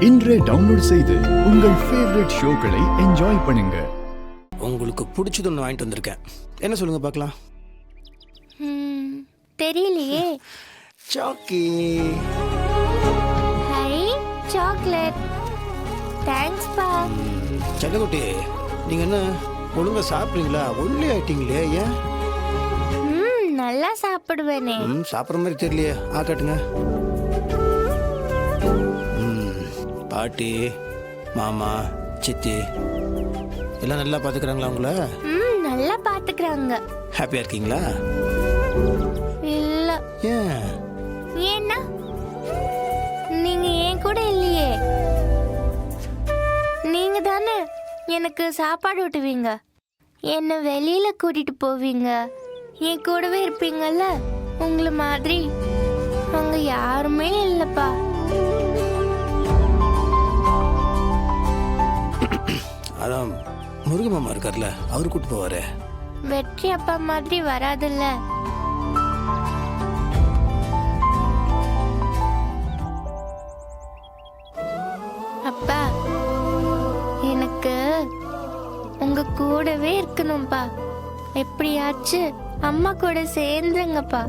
இன்றே டவுன்லோட் செய்து உங்கள் ஃபேவரட் ஷோக்களை என்ஜாய் பண்ணுங்க. உங்களுக்கு பிடிச்சது ஒன்று வாங்கிட்டு வந்திருக்கேன். என்ன சொல்லுங்க பார்க்கலாம். தெரியலையே. சாக்கி. High chocolate. தேங்க்ஸ் பா. செல்லக்குட்டி, நீங்கள் என்ன ஒழுங்காக சாப்பிட்றீங்களா? ஒல்லி ஆயிட்டீங்களே, ஏன்? நல்லா சாப்பிடுவேனே. சாப்பிட்ற மாதிரி தெரியலையே. காட்டுங்க. பாட்டி, மாமா, சித்தி எல்லாம் நல்லா பார்த்துக்கிறாங்களா உங்களை? நல்லா பார்த்துக்கிறாங்க. ஹாப்பியாக இருக்கீங்களா? இல்ல. ஏன்? ஏன்னா நீங்க ஏன் கூட இல்லையே. நீங்க தானே எனக்கு சாப்பாடு ஊட்டுவீங்க, என்னை வெளியில கூட்டிட்டு போவீங்க, என் கூடவே இருப்பீங்கல்ல. உங்களை மாதிரி அங்க யாருமே இல்லப்பா. அதான் முருக மாமா இருக்கார்ல, அவரு கூட்டு போவாரு. வெற்றி அப்பா மாதிரி வராதுல்ல. அப்பா, எனக்கு உங்க கூடவே இருக்கணும்பா. எப்படியாச்சும் அம்மா கூட சேர்ந்துருங்கப்பா.